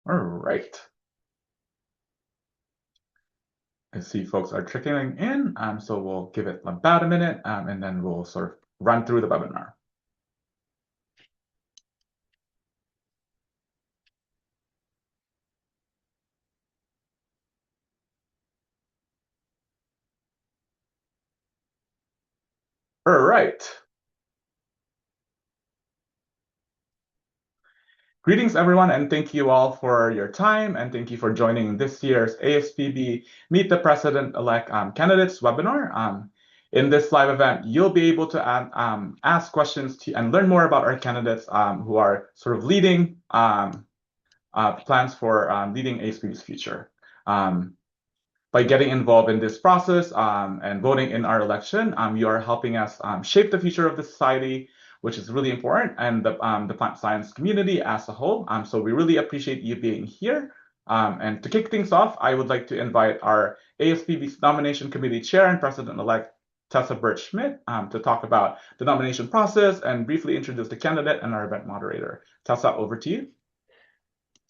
All right. I see folks are trickling in, so we'll give it about a minute, and then we'll sort of run through the webinar. All right. Greetings, everyone, and thank you all for your time, and thank you for joining this year's ASPB Meet the President-elect Candidates webinar. In this live event, you'll be able to ask questions and learn more about our candidates who are sort of leading plans for leading ASPB's future. By getting involved in this process and voting in our election, you are helping us shape the future of the society, which is really important, and the plant science community as a whole. So we really appreciate you being here. And to kick things off, I would like to invite our ASPB's nomination committee chair and president-elect Tessa Birch-Schmidt to talk about the nomination process and briefly introduce the candidate and our event moderator. Tessa, over to you.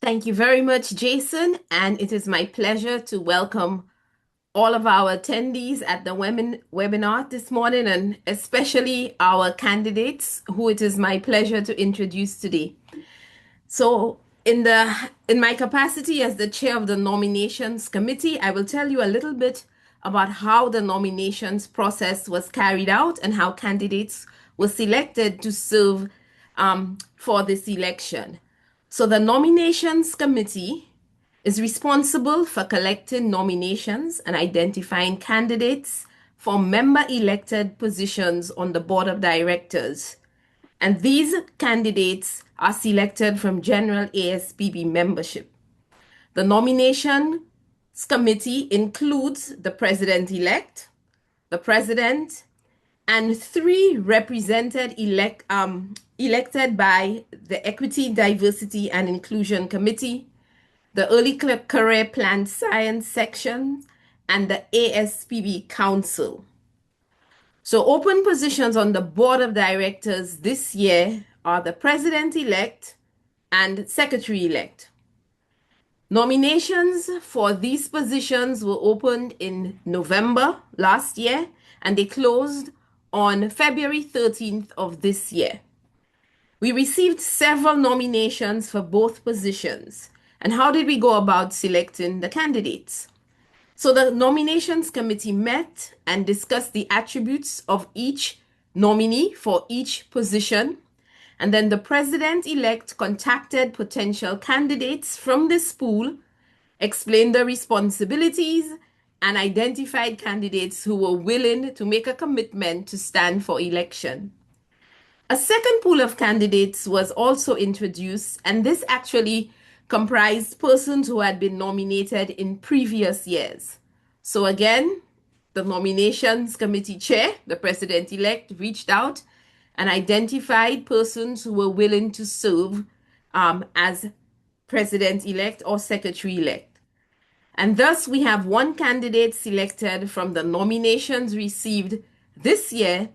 Thank you very much, Jason, and it is my pleasure to welcome all of our attendees at the webinar this morning, and especially our candidates who it is my pleasure to introduce today. So in my capacity as the chair of the nominations committee, I will tell you a little bit about how the nominations process was carried out and how candidates were selected to serve for this election. So the nominations committee is responsible for collecting nominations and identifying candidates for member-elected positions on the board of directors. And these candidates are selected from general ASPB membership. The nominations committee includes the president-elect, the president, and three elected by the Equity, Diversity, and Inclusion Committee, the Early Career Plan Science section, and the ASPB Council. So open positions on the board of directors this year are the president-elect and secretary-elect. Nominations for these positions were opened in November last year, and they closed on February 13th of this year. We received several nominations for both positions. And how did we go about selecting the candidates? So the nominations committee met and discussed the attributes of each nominee for each position. And then the president-elect contacted potential candidates from this pool, explained the responsibilities, and identified candidates who were willing to make a commitment to stand for election. A second pool of candidates was also introduced, and this actually comprised persons who had been nominated in previous years. So again, the nominations committee chair, the president-elect, reached out and identified persons who were willing to serve as president-elect or secretary-elect. And thus we have one candidate selected from the nominations received this year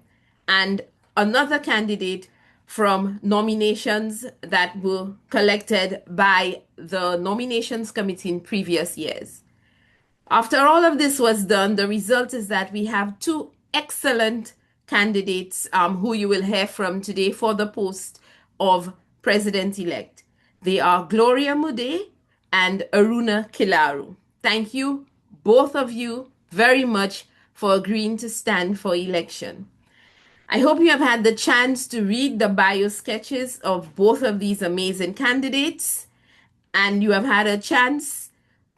and another candidate from nominations that were collected by the nominations committee in previous years. After all of this was done, the result is that we have two excellent candidates who you will hear from today for the post of president-elect. They are Gloria Mude and Aruna Kilaru. Thank you, both of you, very much for agreeing to stand for election. I hope you have had the chance to read the bio sketches of both of these amazing candidates, and you have had a chance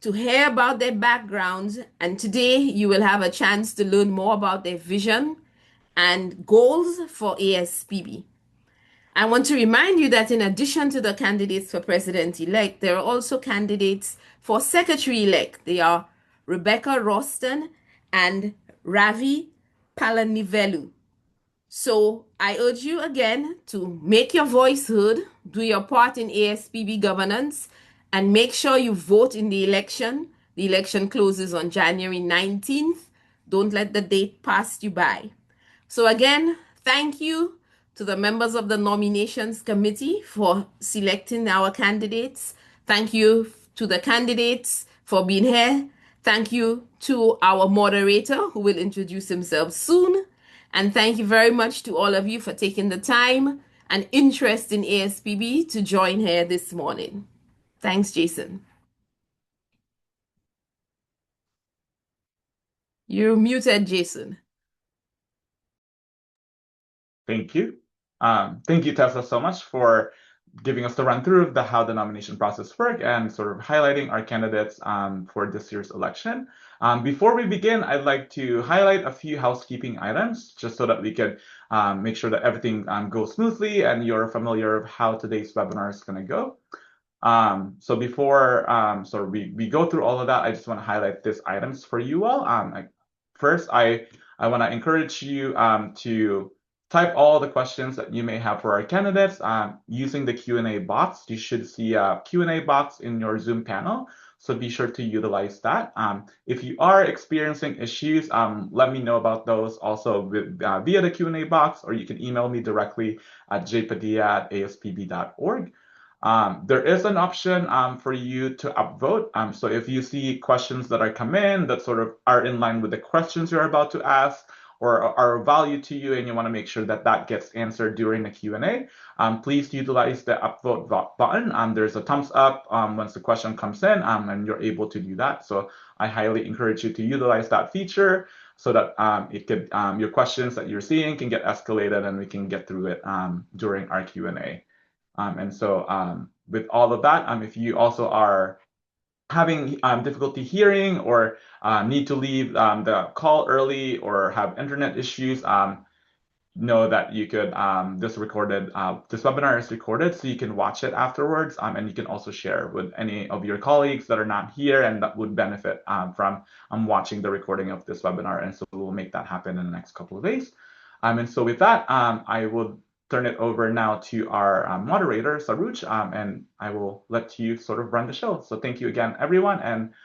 to hear about their backgrounds, and today you will have a chance to learn more about their vision and goals for ASPB. I want to remind you that in addition to the candidates for president-elect, there are also candidates for secretary-elect. They are Rebecca Roston and Ravi Palanivelu. So I urge you again to make your voice heard, do your part in ASPB governance, and make sure you vote in the election. The election closes on January 19th. Don't let the date pass you by. So again, thank you to the members of the nominations committee for selecting our candidates. Thank you to the candidates for being here. Thank you to our moderator, who will introduce himself soon. And thank you very much to all of you for taking the time and interest in ASPB to join here this morning. Thanks, Jason. You're muted, Jason. Thank you. Thank you, Tessa, so much for giving us the run through of how the nomination process works and sort of highlighting our candidates for this year's election. Before we begin, I'd like to highlight a few housekeeping items just so that we could make sure that everything goes smoothly and you're familiar with how today's webinar is going to go. So before we go through all of that, I just want to highlight these items for you all. First, I want to encourage you to type all the questions that you may have for our candidates using the Q&A box. You should see a Q&A box in your Zoom panel, so be sure to utilize that. If you are experiencing issues, let me know about those also via the Q&A box, or you can email me directly at jpadilla@aspb.org. There is an option for you to upvote. So if you see questions that are come in that sort of are in line with the questions you're about to ask, or are of value to you and you want to make sure that that gets answered during the Q&A, please utilize the upvote button. There's a thumbs up once the question comes in, and you're able to do that. So I highly encourage you to utilize that feature so that your questions that you're seeing can get escalated and we can get through it during our Q&A. And so with all of that, if you also are having difficulty hearing or need to leave the call early or have internet issues, know that you could, this webinar is recorded, so you can watch it afterwards, and you can also share with any of your colleagues that are not here and that would benefit from watching the recording of this webinar. And so we'll make that happen in the next couple of days. And so with that, I will turn it over now to our moderator, Saruj, and I will let you sort of run the show. So thank you again, everyone, and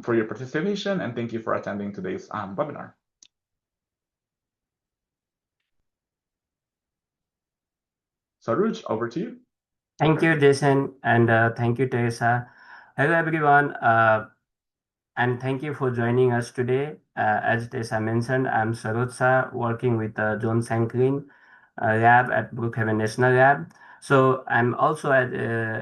for your participation, and thank you for attending today's webinar. Saruj, over to you. Thank you, Jason, and thank you, Teresa. Hello, everyone, and thank you for joining us today. As Teresa mentioned, I'm Saruj Shah, working with John Shanklin lab at Brookhaven National Lab. So I'm also an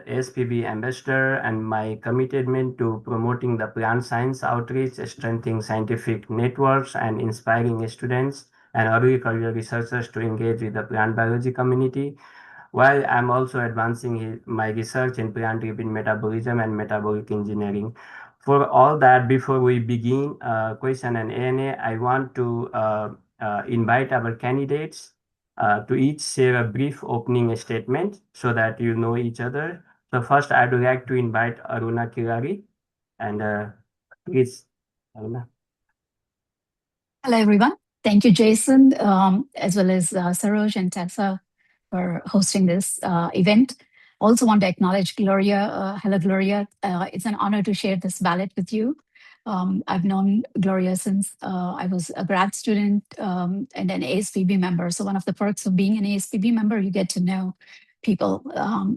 ASPB ambassador, and my commitment to promoting the plant science outreach, strengthening scientific networks, and inspiring students and early career researchers to engage with the plant biology community, while I'm also advancing my research in plant-driven metabolism and metabolic engineering. For all that, before we begin question and A&A, I want to invite our candidates to each share a brief opening statement so that you know each other. So first, I would like to invite Aruna Kirari, and please, Aruna. Hello, everyone. Thank you, Jason, as well as Saruj and Tessa for hosting this event. Also want to acknowledge Gloria. Hello, Gloria. It's an honor to share this ballot with you. I've known Gloria since I was a grad student and an ASPB member. So one of the perks of being an ASPB member, you get to know people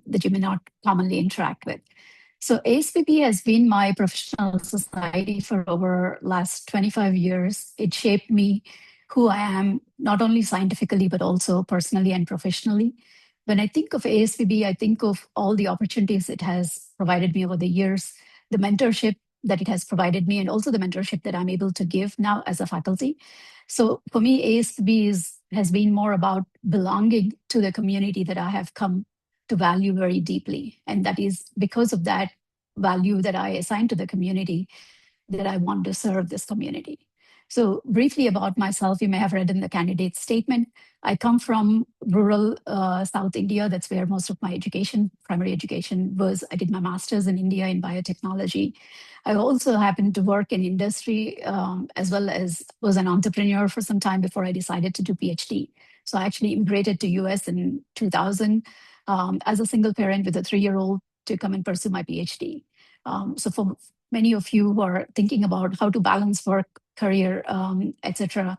that you may not commonly interact with. So ASPB has been my professional society for over last 25 years. It shaped me who I am, not only scientifically, but also personally and professionally. When I think of ASPB, I think of all the opportunities it has provided me over the years, the mentorship that it has provided me, and also the mentorship that I'm able to give now as a faculty. So for me, ASPB has been more about belonging to the community that I have come to value very deeply. And that is because of that value that I assign to the community that I want to serve this community. So briefly about myself, you may have read in the candidate statement, I come from rural South India. That's where most of my education, primary education was. I did my master's in India in biotechnology. I also happened to work in industry as well as was an entrepreneur for some time before I decided to do PhD. So I actually immigrated to US in 2000 as a single parent with a 3-year-old to come and pursue my PhD. So for many of you who are thinking about how to balance work, career, etc.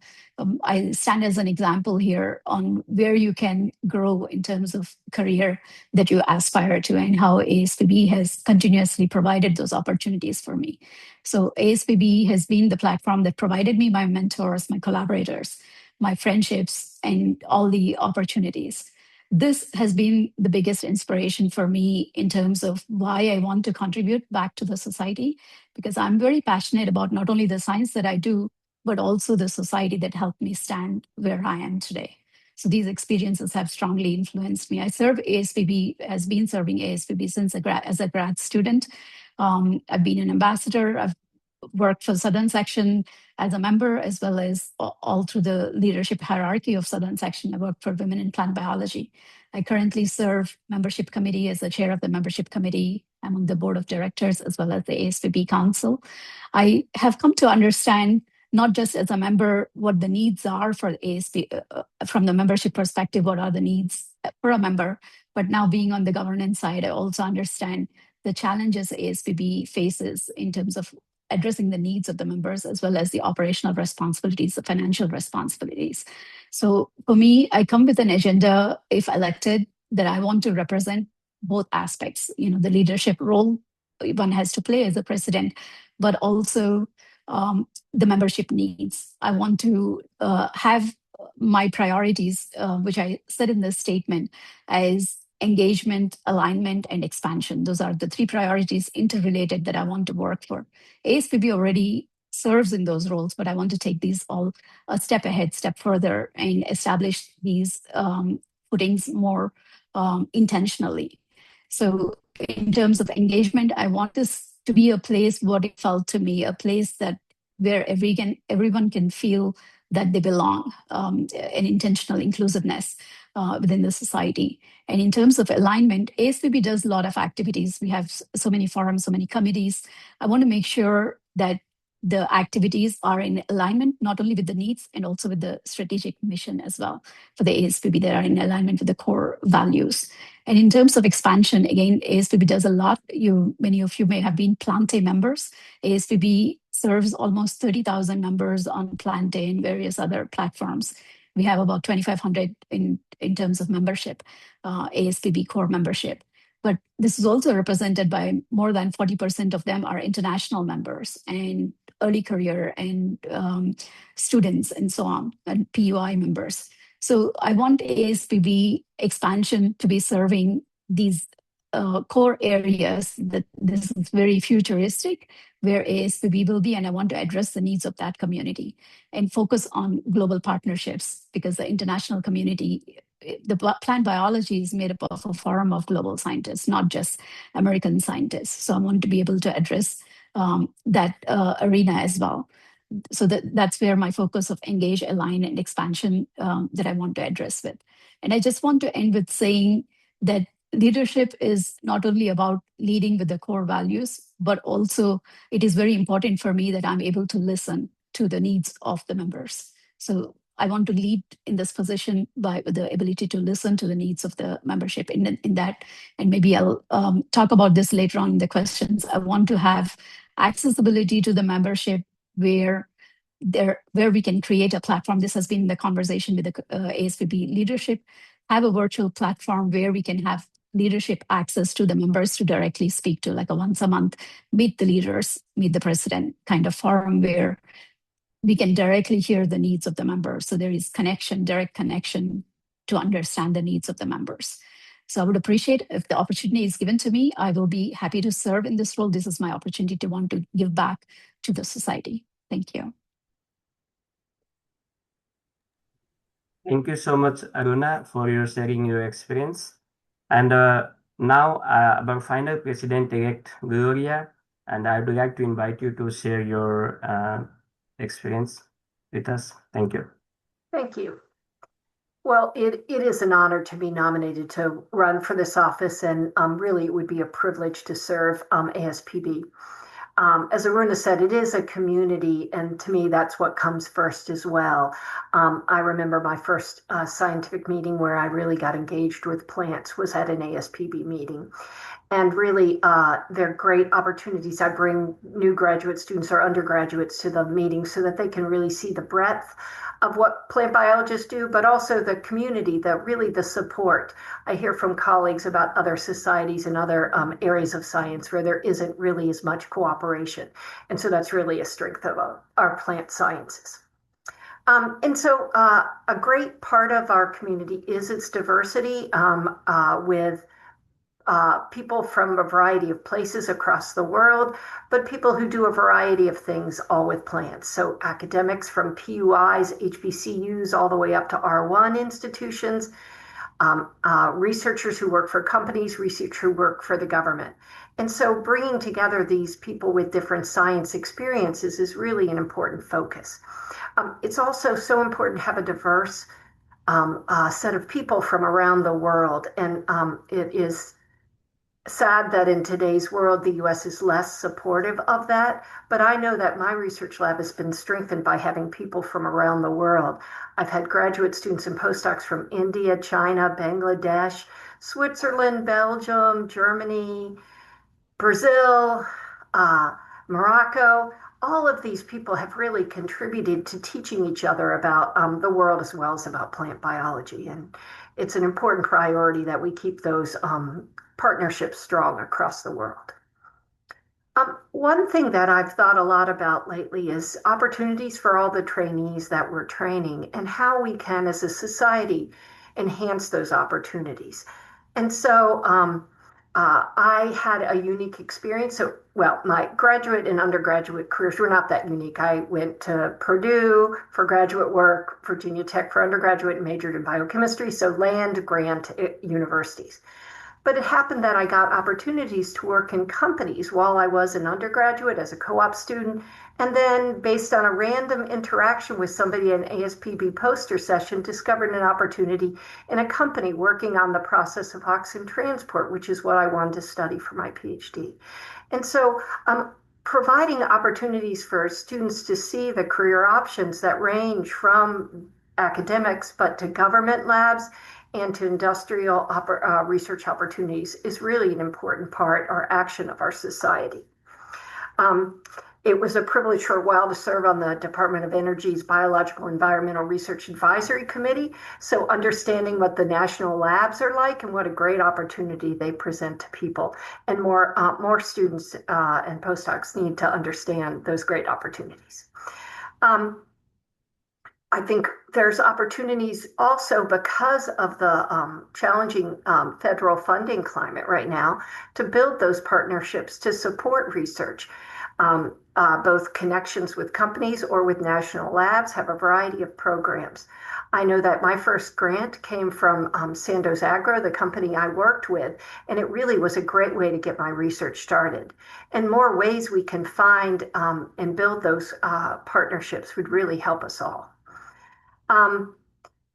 I stand as an example here on where you can grow in terms of career that you aspire to, and how ASPB has continuously provided those opportunities for me. So ASPB has been the platform that provided me my mentors, my collaborators, my friendships, and all the opportunities. This has been the biggest inspiration for me in terms of why I want to contribute back to the society, because I'm very passionate about not only the science that I do, but also the society that helped me stand where I am today. So these experiences have strongly influenced me. I serve ASPB, has been serving ASPB since as a grad student. I've been an ambassador. I've worked for Southern Section as a member, as well as all through the leadership hierarchy of Southern Section. I worked for Women in Plant Biology. I currently serve membership committee as the chair of the membership committee. I'm on the board of directors as well as the ASPB council. I have come to understand, not just as a member, what the needs are for ASP from the membership perspective, what are the needs for a member, but now being on the governance side, I also understand the challenges ASPB faces in terms of addressing the needs of the members, as well as the operational responsibilities, the financial responsibilities. So for me, I come with an agenda, if elected, that I want to represent both aspects, the leadership role one has to play as a president, but also the membership needs. I want to have my priorities, which I said in this statement, as engagement, alignment, and expansion. Those are the three priorities interrelated that I want to work for. ASPB already serves in those roles, but I want to take these all a step ahead, step further, and establish these footings more intentionally. So in terms of engagement, I want this to be a place, what it felt to me, a place that where everyone can feel that they belong, and intentional inclusiveness within the society. And in terms of alignment, ASPB does a lot of activities. We have so many forums, so many committees. I want to make sure that the activities are in alignment, not only with the needs and also with the strategic mission as well for the ASPB, that are in alignment with the core values. And in terms of expansion, again, ASPB does a lot. Many of you may have been Plante members. ASPB serves almost 30,000 members on Plante and various other platforms. We have about 2,500 in terms of membership, ASPB core membership. But this is also represented by more than 40% of them are international members and early career and students and so on, and PUI members. So I want ASPB expansion to be serving these core areas that this is very futuristic, where ASPB will be, and I want to address the needs of that community and focus on global partnerships, because the international community, the plant biology is made up of a forum of global scientists, not just American scientists. So I want to be able to address that arena as well. So that's where my focus of engage, align, and expansion that I want to address with. And I just want to end with saying that leadership is not only about leading with the core values, but also it is very important for me that I'm able to listen to the needs of the members. So I want to lead in this position by the ability to listen to the needs of the membership in that. And maybe I'll talk about this later on in the questions. I want to have accessibility to the membership where we can create a platform. This has been the conversation with the ASPB leadership, have a virtual platform where we can have leadership access to the members to directly speak to, like a once a month, meet the leaders, meet the president kind of forum where we can directly hear the needs of the members. So there is direct connection to understand the needs of the members. So I would appreciate if the opportunity is given to me, I will be happy to serve in this role. This is my opportunity to want to give back to the society. Thank you. Thank you so much, Aruna, for your sharing your experience. And now our final President-elect, Gloria, and I would like to invite you to share your experience with us. Thank you. Thank you. Well, it is an honor to be nominated to run for this office, and really it would be a privilege to serve ASPB. as Aruna said, it is a community, and to me, that's what comes first as well. I remember my first scientific meeting where I really got engaged with plants was at an ASPB meeting. And really, they're great opportunities. I bring new graduate students or undergraduates to the meeting so that they can really see the breadth of what plant biologists do, but also the community, the support. I hear from colleagues about other societies and other areas of science where there isn't really as much cooperation. And so that's really a strength of our plant sciences. And so a great part of our community is its diversity with people from a variety of places across the world, but people who do a variety of things all with plants. So academics from PUIs, HBCUs, all the way up to R1 institutions, researchers who work for companies, researchers who work for the government. And so bringing together these people with different science experiences is really an important focus. It's also so important to have a diverse set of people from around the world. And it is sad that in today's world, the US is less supportive of that, but I know that my research lab has been strengthened by having people from around the world. I've had graduate students and postdocs from India, China, Bangladesh, Switzerland, Belgium, Germany, Brazil, Morocco. All of these people have really contributed to teaching each other about the world as well as about plant biology. And it's an important priority that we keep those partnerships strong across the world. One thing that I've thought a lot about lately is opportunities for all the trainees that we're training and how we can, as a society, enhance those opportunities. And so I had a unique experience. So, well, my graduate and undergraduate careers were not that unique. I went to Purdue for graduate work, Virginia Tech for undergraduate, and majored in biochemistry, so land grant universities. But it happened that I got opportunities to work in companies while I was an undergraduate as a co-op student. And then based on a random interaction with somebody in an ASPB poster session, discovered an opportunity in a company working on the process of oxygen transport, which is what I wanted to study for my PhD. And so providing opportunities for students to see the career options that range from academics, but to government labs and to industrial research opportunities is really an important part or action of our society. It was a privilege for a while to serve on the Department of Energy's Biological Environmental Research Advisory Committee. So understanding what the national labs are like and what a great opportunity they present to people. And more students and postdocs need to understand those great opportunities. I think there's opportunities also because of the challenging federal funding climate right now to build those partnerships to support research. Both connections with companies or with national labs have a variety of programs. I know that my first grant came from Sandoz Agro, the company I worked with, and it really was a great way to get my research started. And more ways we can find and build those partnerships would really help us all.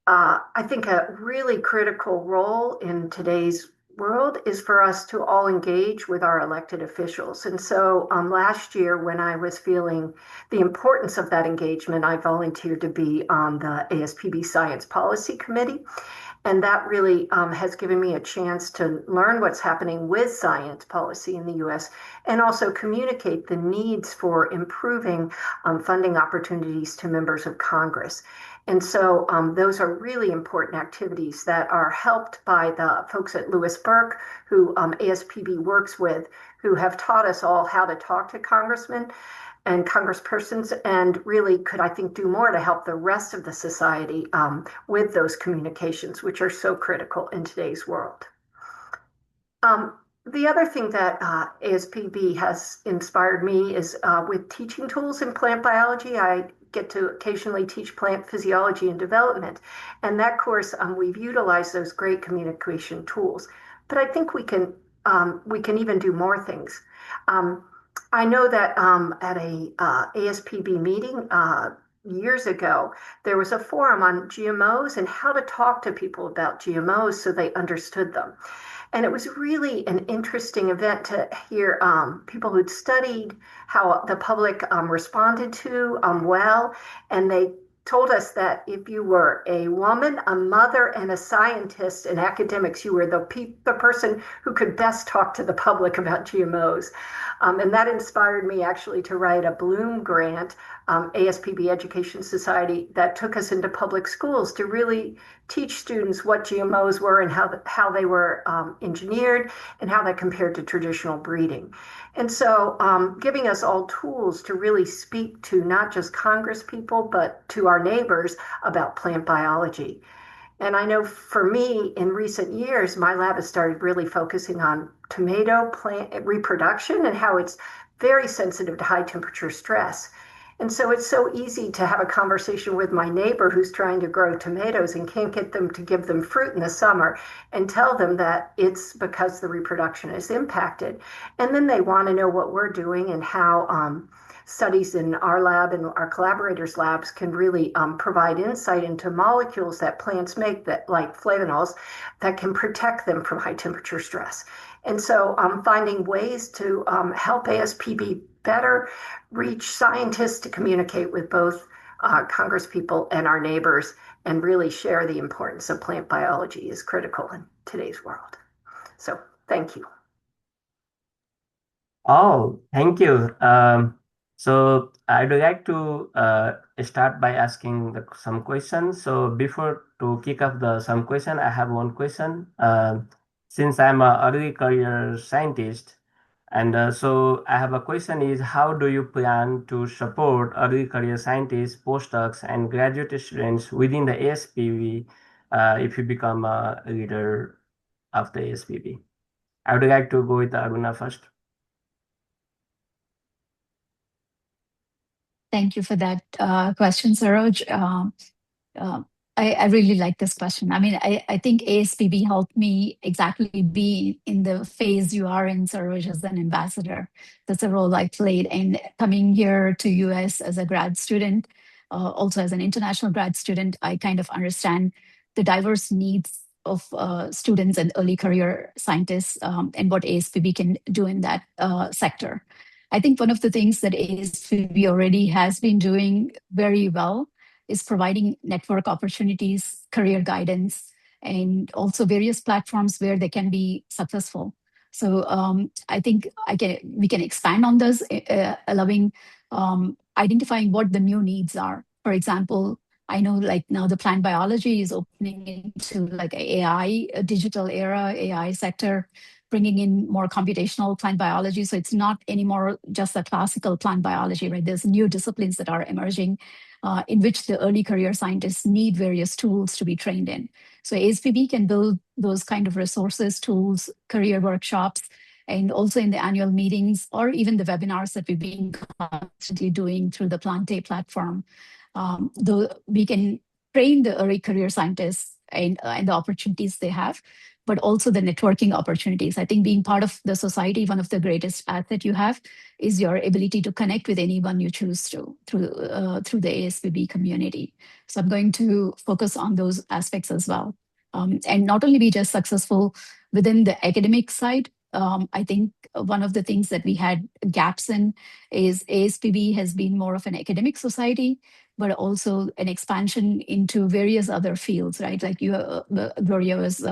I think a really critical role in today's world is for us to all engage with our elected officials. And so last year, when I was feeling the importance of that engagement, I volunteered to be on the ASPB Science Policy Committee. And that really has given me a chance to learn what's happening with science policy in the US and also communicate the needs for improving funding opportunities to members of Congress. And so those are really important activities that are helped by the folks at Louis Burke, who ASPB works with, who have taught us all how to talk to congressmen and congresspersons, and really could, I think, do more to help the rest of the society with those communications, which are so critical in today's world. The other thing that ASPB has inspired me is with teaching tools in plant biology. I get to occasionally teach plant physiology and development. And that course, we've utilized those great communication tools. But I think we can even do more things. I know that at a ASPB meeting, years ago, there was a forum on GMOs and how to talk to people about GMOs so they understood them. And it was really an interesting event to hear people who'd studied how the public responded to well, and they told us that if you were a woman, a mother, and a scientist in academics, you were the person who could best talk to the public about GMOs. And that inspired me actually to write a Bloom grant, ASPB Education Society, that took us into public schools to really teach students what GMOs were and how they were engineered and how that compared to traditional breeding. And so giving us all tools to really speak to not just Congress people, but to our neighbors about plant biology. And I know for me, in recent years, my lab has started really focusing on tomato plant reproduction and how it's very sensitive to high temperature stress. And so it's so easy to have a conversation with my neighbor who's trying to grow tomatoes and can't get them to give them fruit in the summer and tell them that it's because the reproduction is impacted. And then they want to know what we're doing and how studies in our lab and our collaborators' labs can really provide insight into molecules that plants make, that like flavonols, that can protect them from high temperature stress. And so finding ways to help ASPB better reach scientists to communicate with both Congress people and our neighbors and really share the importance of plant biology is critical in today's world. So thank you. Oh, thank you. So I'd like to start by asking some questions. So before to kick off some question, I have one question. Since I'm an early career scientist, and so I have a question is, how do you plan to support early career scientists, postdocs, and graduate students within the ASPB if you become a leader of the ASPB? I would like to go with Aruna first. Thank you for that question, Saroj. I really like this question. I mean, I think ASPB helped me exactly be in the phase you are in, Saroj, as an ambassador. That's a role I played. And coming here to US as a grad student, also as an international grad student, I kind of understand the diverse needs of students and early career scientists and what ASPB can do in that sector. I think one of the things that ASPB already has been doing very well is providing network opportunities, career guidance, and also various platforms where they can be successful. So I think we can expand on this, allowing identifying what the new needs are. For example, I know like now the plant biology is opening into like AI, a digital era, AI sector, bringing in more computational plant biology. So it's not anymore just a classical plant biology, right? There's new disciplines that are emerging in which the early career scientists need various tools to be trained in. So ASPB can build those kind of resources, tools, career workshops, and also in the annual meetings or even the webinars that we've been constantly doing through the Plante platform. Though we can train the early career scientists and the opportunities they have, but also the networking opportunities. I think being part of the society, one of the greatest assets you have is your ability to connect with anyone you choose to through the ASPB community. So I'm going to focus on those aspects as well. And not only be just successful within the academic side, I think one of the things that we had gaps in is ASPB has been more of an academic society, but also an expansion into various other fields, right? Like Gloria was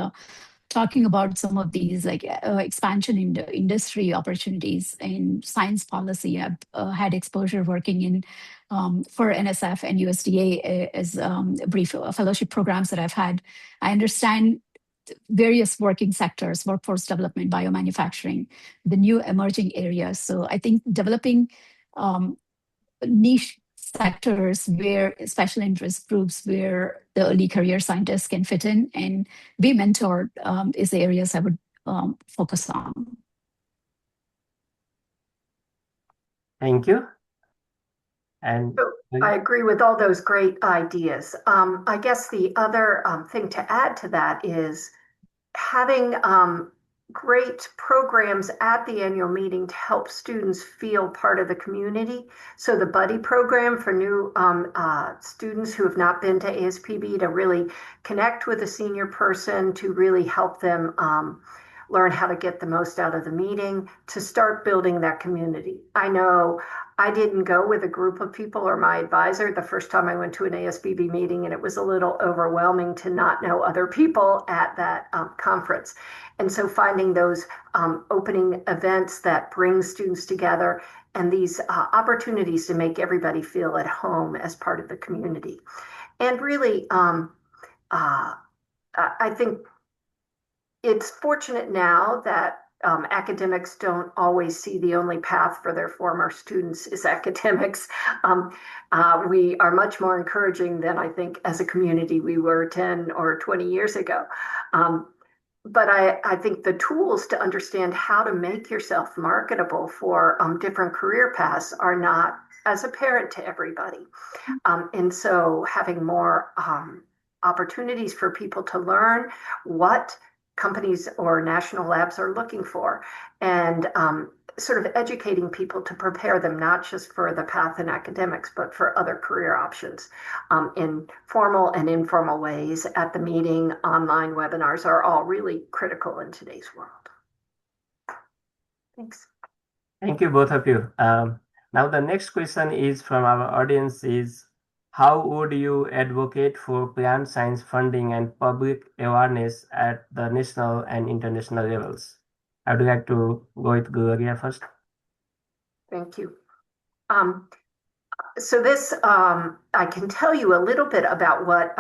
talking about some of these like expansion in the industry opportunities and science policy. I've had exposure working in for NSF and USDA as brief fellowship programs that I've had. I understand various working sectors, workforce development, biomanufacturing, the new emerging areas. So I think developing niche sectors where special interest groups where the early career scientists can fit in and be mentored is the areas I would focus on. Thank you. And I agree with all those great ideas. I guess the other thing to add to that is having great programs at the annual meeting to help students feel part of the community. So the Buddy program for new students who have not been to ASPB, to really connect with a senior person, to really help them learn how to get the most out of the meeting, to start building that community. I know I didn't go with a group of people or my advisor the first time I went to an ASPB meeting, and it was a little overwhelming to not know other people at that conference. And so finding those opening events that bring students together and these opportunities to make everybody feel at home as part of the community. And really, I think it's fortunate now that academics don't always see the only path for their former students is academics. We are much more encouraging than I think as a community we were 10 or 20 years ago. But I think the tools to understand how to make yourself marketable for different career paths are not as apparent to everybody. And so having more opportunities for people to learn what companies or national labs are looking for, and sort of educating people to prepare them not just for the path in academics, but for other career options in formal and informal ways at the meeting. Online webinars are all really critical in today's world. Thanks. Thank you, both of you. Now the next question is from our audience is, how would you advocate for plant science funding and public awareness at the national and international levels? I would like to go with Gloria first. Thank you. So this, I can tell you a little bit about what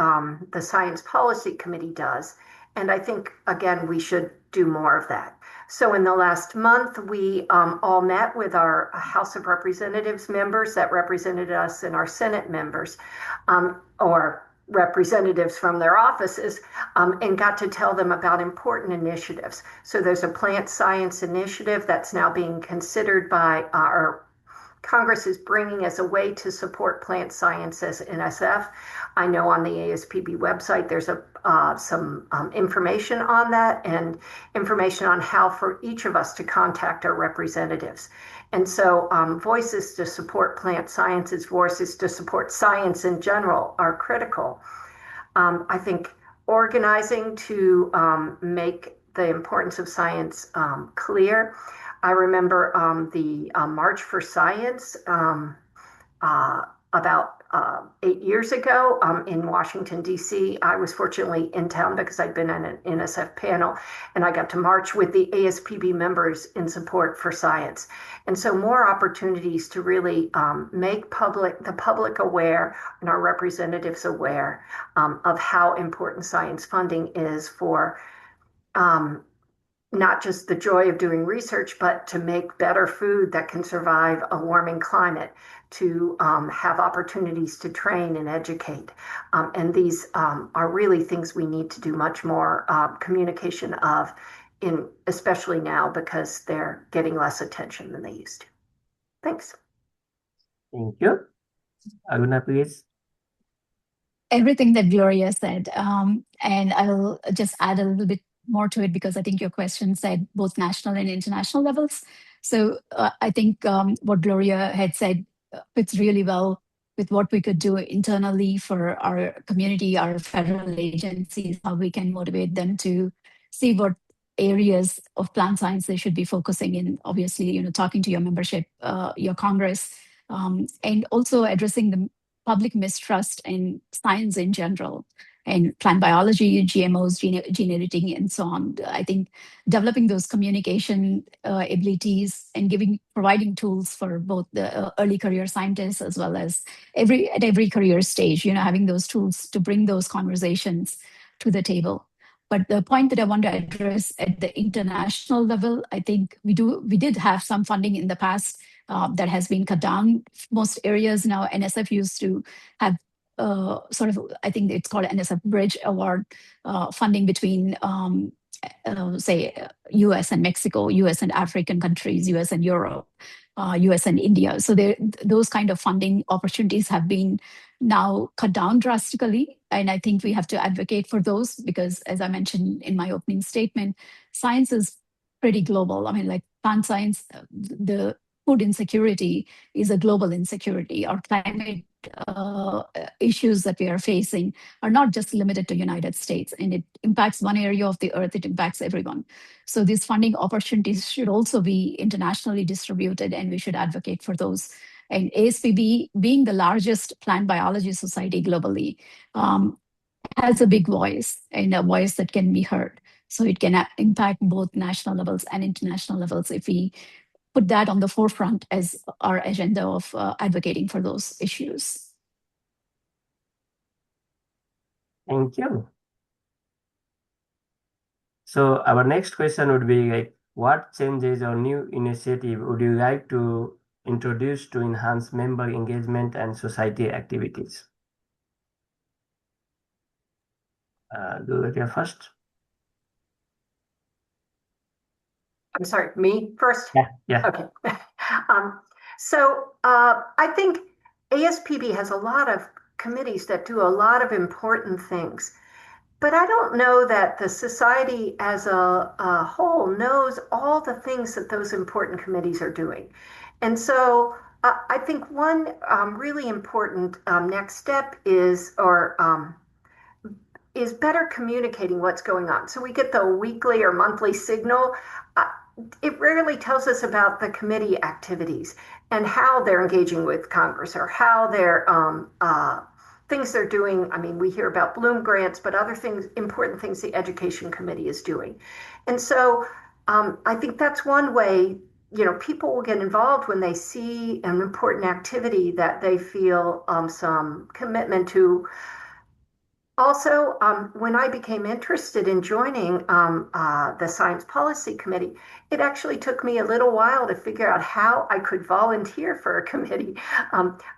the Science Policy Committee does. And I think, again, we should do more of that. So in the last month, we all met with our House of Representatives members that represented us and our Senate members, or representatives from their offices, and got to tell them about important initiatives. So there's a plant science initiative that's now being considered by our Congress is bringing as a way to support plant science as NSF. I know on the ASPB website there's some information on that and information on how for each of us to contact our representatives. And so voices to support plant sciences, voices to support science in general are critical. I think organizing to make the importance of science clear. I remember the March for Science about 8 years ago in Washington, D.C. I was fortunately in town because I'd been on an NSF panel, and I got to march with the ASPB members in support for science. And so more opportunities to really make the public aware and our representatives aware of how important science funding is for not just the joy of doing research, but to make better food that can survive a warming climate, to have opportunities to train and educate. And these are really things we need to do much more communication of, especially now because they're getting less attention than they used to. Thanks. Thank you. Aruna, please. Everything that Gloria said, and I'll just add a little bit more to it because I think your question said both national and international levels. So I think what Gloria had said fits really well with what we could do internally for our community, our federal agencies, how we can motivate them to see what areas of plant science they should be focusing in. Obviously, talking to your membership, your Congress, and also addressing the public mistrust in science in general, and plant biology, GMOs, gene editing, and so on. I think developing those communication abilities and providing tools for both the early career scientists as well as at every career stage, having those tools to bring those conversations to the table. But the point that I want to address at the international level, I think we did have some funding in the past that has been cut down. Most areas now, NSF used to have sort of, I think it's called NSF Bridge Award funding between, say, US and Mexico, US and African countries, US and Europe, US and India. So those kind of funding opportunities have been now cut down drastically. And I think we have to advocate for those because, as I mentioned in my opening statement, science is pretty global. I mean, like plant science, the food insecurity is a global insecurity. Our climate issues that we are facing are not just limited to United States, and it impacts one area of the earth, it impacts everyone. So these funding opportunities should also be internationally distributed, and we should advocate for those. And ASPB, being the largest plant biology society globally, has a big voice and a voice that can be heard. So it can impact both national levels and international levels if we put that on the forefront as our agenda of advocating for those issues. Thank you. So our next question would be like, what changes or new initiative would you like to introduce to enhance member engagement and society activities? Gloria first. I'm sorry, me first? Yeah. Okay. I think ASPB has a lot of committees that do a lot of important things, but I don't know that the society as a whole knows all the things that those important committees are doing. And so I think one really important next step is better communicating what's going on. So we get the weekly or monthly signal. It rarely tells us about the committee activities and how they're engaging with Congress or how they're things they're doing. I mean, we hear about Bloom grants, but other things, important things the Education Committee is doing. And so I think that's one way, people will get involved when they see an important activity that they feel some commitment to. Also, when I became interested in joining the Science Policy Committee, it actually took me a little while to figure out how I could volunteer for a committee.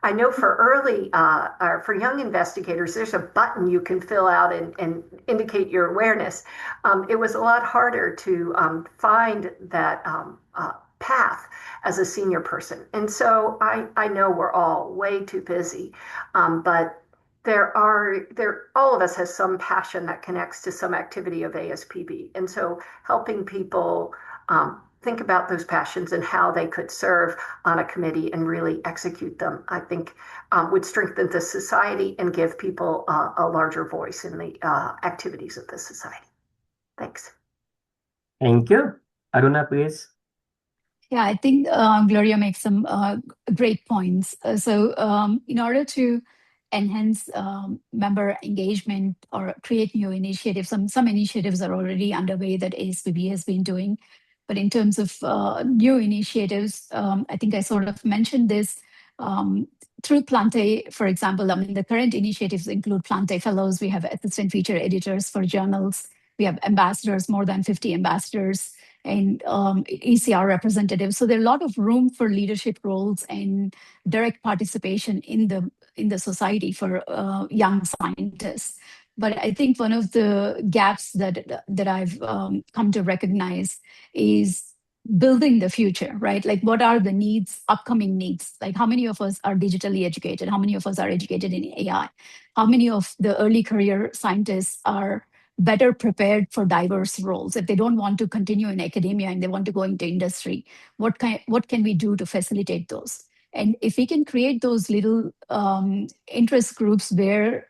I know for young investigators, there's a button you can fill out and indicate your awareness. It was a lot harder to find that path as a senior person. And so I know we're all way too busy, but all of us has some passion that connects to some activity of ASPB. And so helping people think about those passions and how they could serve on a committee and really execute them, I think would strengthen the society and give people a larger voice in the activities of the society. Thanks. Thank you. Aruna, please. Yeah, I think Gloria makes some great points. In order to enhance member engagement or create new initiatives, some initiatives are already underway that ASPB has been doing. But in terms of new initiatives, I think I sort of mentioned this through Plante, for example. I mean, the current initiatives include Plante Fellows. We have assistant feature editors for journals. We have ambassadors, more than 50 ambassadors, and ECR representatives. So there's a lot of room for leadership roles and direct participation in the society for young scientists. But I think one of the gaps that I've come to recognize is building the future, right? Like, what are the needs, upcoming needs? Like, how many of us are digitally educated? How many of us are educated in AI? How many of the early career scientists are better prepared for diverse roles? If they don't want to continue in academia and they want to go into industry, what can we do to facilitate those? And if we can create those little interest groups where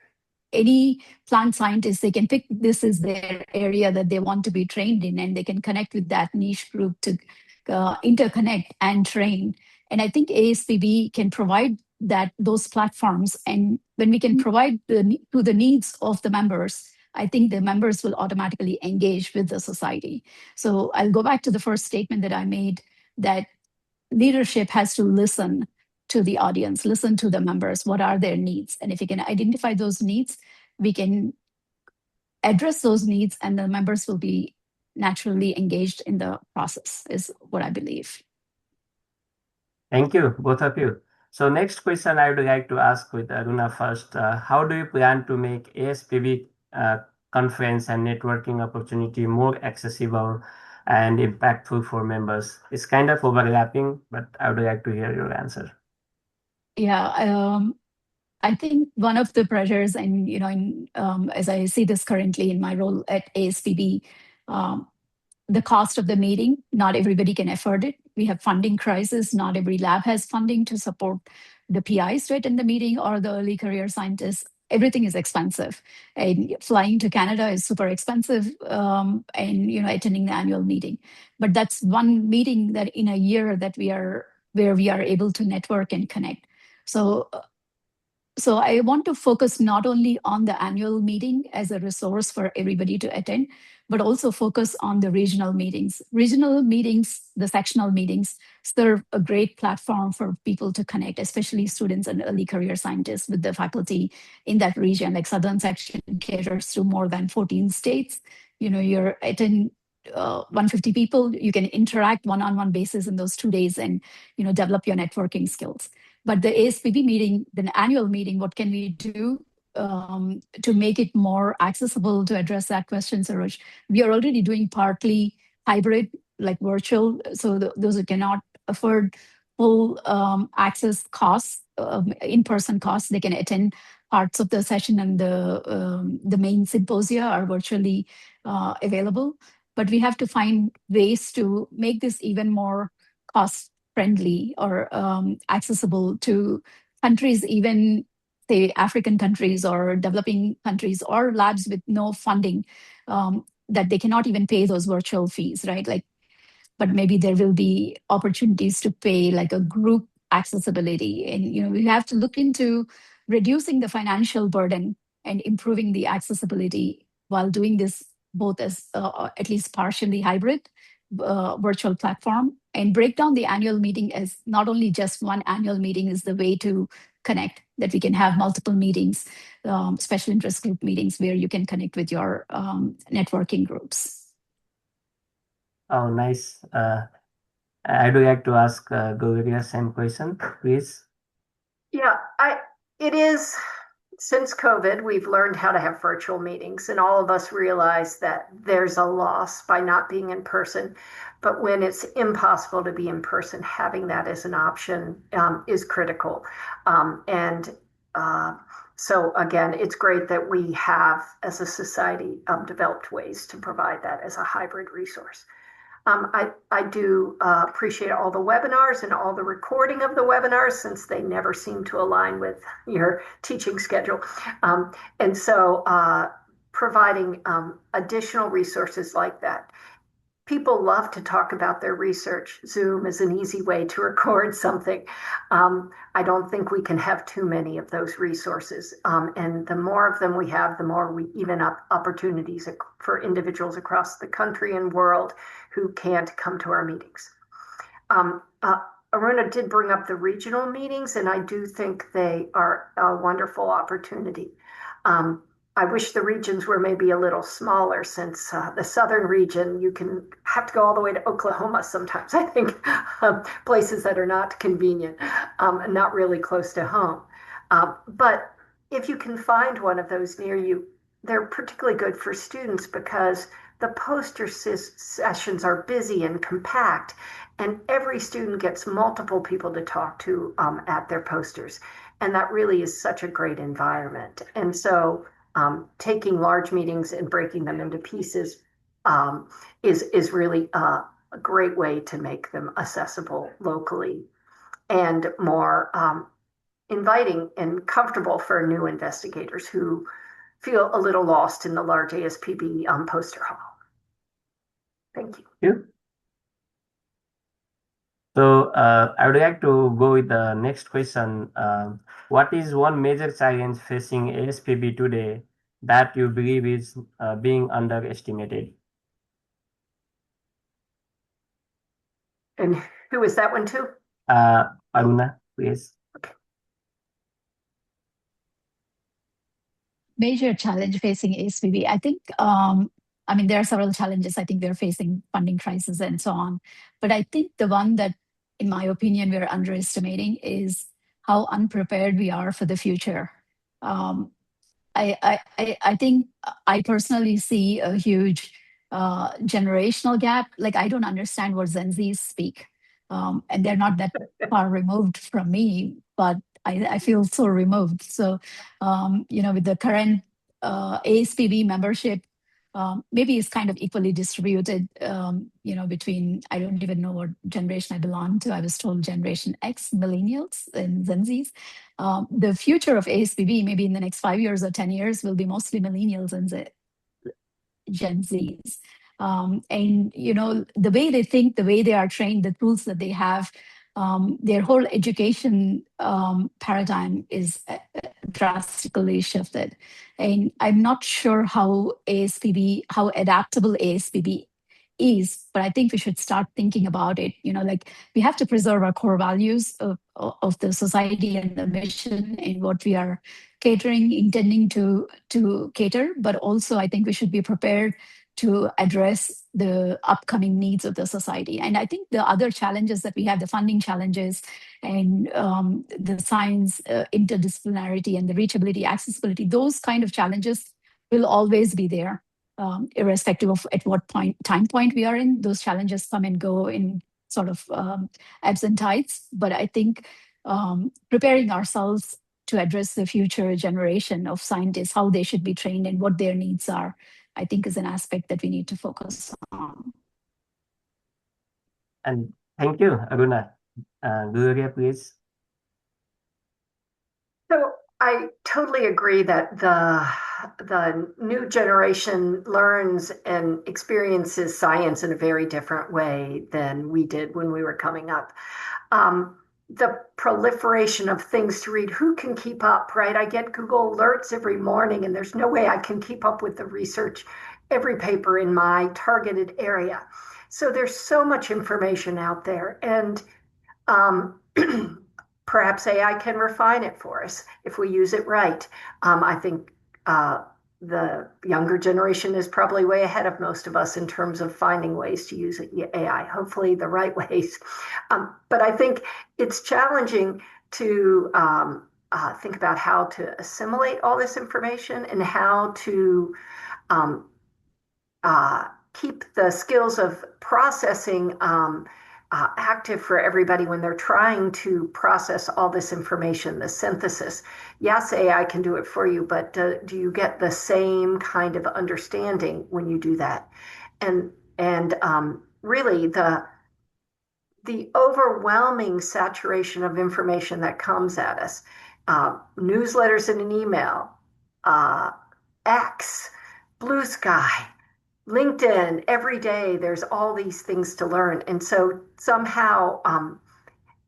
any plant scientist, they can pick this is their area that they want to be trained in, and they can connect with that niche group to interconnect and train. And I think ASPB can provide those platforms. And when we can provide to the needs of the members, I think the members will automatically engage with the society. So I'll go back to the first statement that I made, that leadership has to listen to the audience, listen to the members. What are their needs? And if we can identify those needs, we can address those needs, and the members will be naturally engaged in the process, is what I believe. Thank you, both of you. So next question I would like to ask with Aruna first. How do you plan to make ASPB conference and networking opportunity more accessible and impactful for members? It's kind of overlapping, but I would like to hear your answer. Yeah, I think one of the pressures, and as I see this currently in my role at ASPB, the cost of the meeting. Not everybody can afford it. We have funding crisis. Not every lab has funding to support the PIs to attend the meeting or the early career scientists. Everything is expensive, and flying to Canada is super expensive, and attending the annual meeting. But that's one meeting that in a year that where we are able to network and connect. So I want to focus not only on the annual meeting as a resource for everybody to attend, but also focus on the regional meetings. Regional meetings, the sectional meetings, serve a great platform for people to connect, especially students and early career scientists with the faculty in that region. Like Southern Section caters to more than 14 states. You're attending 150 people, you can interact one-on-one basis in those 2 days and develop your networking skills. But the ASPB meeting, the annual meeting, what can we do to make it more accessible to address that question, Saroj? We are already doing partly hybrid, like virtual. So those who cannot afford full access costs, in-person costs, they can attend parts of the session, and the main symposia are virtually available. But we have to find ways to make this even more cost-friendly or accessible to countries, even say African countries or developing countries or labs with no funding, that they cannot even pay those virtual fees, right? But maybe there will be opportunities to pay like a group accessibility. And we have to look into reducing the financial burden and improving the accessibility while doing this both as at least partially hybrid virtual platform, and break down the annual meeting as not only just one annual meeting is the way to connect, that we can have multiple meetings, special interest group meetings where you can connect with your networking groups. Oh, nice. I would like to ask Gloria same question, please. Yeah, it is. Since COVID, we've learned how to have virtual meetings, and all of us realize that there's a loss by not being in person. But when it's impossible to be in person, having that as an option is critical. So again, it's great that we have, as a society, developed ways to provide that as a hybrid resource. I do appreciate all the webinars and all the recording of the webinars, since they never seem to align with your teaching schedule. And so providing additional resources like that. People love to talk about their research. Zoom is an easy way to record something. I don't think we can have too many of those resources. And the more of them we have, the more we even up opportunities for individuals across the country and world who can't come to our meetings. Aruna did bring up the regional meetings, and I do think they are a wonderful opportunity. I wish the regions were maybe a little smaller, since the southern region, you can have to go all the way to Oklahoma sometimes, I think, places that are not convenient, and not really close to home. But if you can find one of those near you, they're particularly good for students, because the poster sessions are busy and compact, and every student gets multiple people to talk to at their posters. And that really is such a great environment. And so taking large meetings and breaking them into pieces is really a great way to make them accessible locally and more inviting and comfortable for new investigators who feel a little lost in the large ASPB poster hall. Thank you. Thank you. So I would like to go with the next question. What is one major challenge facing ASPB today that you believe is being underestimated? And who is that one to? Aruna, please. Major challenge facing ASPB, I think, there are several challenges. I think we're facing funding crisis and so on. But I think the one that, in my opinion, we're underestimating is how unprepared we are for the future. I think I personally see a huge generational gap. Like, I don't understand what Gen Zs speak. And they're not that far removed from me, but I feel so removed. So, with the current ASPB membership, maybe is kind of equally distributed, between, I don't even know what generation I belong to. I was told Generation X, millennials and Gen Zs. The future of ASPB, maybe in the next 5 years or 10 years, will be mostly millennials and Gen Zs. And the way they think, the way they are trained, the tools that they have, their whole education paradigm is drastically shifted. And I'm not sure how adaptable ASPB is, but I think we should start thinking about it. We have to preserve our core values of the society and the mission and what we are intending to cater. But also, I think we should be prepared to address the upcoming needs of the society. And I think the other challenges that we have, the funding challenges and the science interdisciplinarity and the reachability, accessibility, those kind of challenges will always be there, irrespective of at what time point we are in. Those challenges come and go in sort of ebbs and tides. But I think preparing ourselves to address the future generation of scientists, how they should be trained and what their needs are, I think is an aspect that we need to focus on. And thank you, Aruna. Gloria, please. So I totally agree that the new generation learns and experiences science in a very different way than we did when we were coming up. The proliferation of things to read, who can keep up, right? I get Google alerts every morning, and there's no way I can keep up with the research, every paper in my targeted area. So there's so much information out there, and perhaps AI can refine it for us if we use it right. I think the younger generation is probably way ahead of most of us in terms of finding ways to use AI, hopefully the right ways. But I think it's challenging to think about how to assimilate all this information and how to keep the skills of processing active for everybody when they're trying to process all this information, the synthesis. Yes, AI can do it for you, but do you get the same kind of understanding when you do that? And really the overwhelming saturation of information that comes at us, newsletters in an email, X, Blue Sky, LinkedIn, every day there's all these things to learn. And so somehow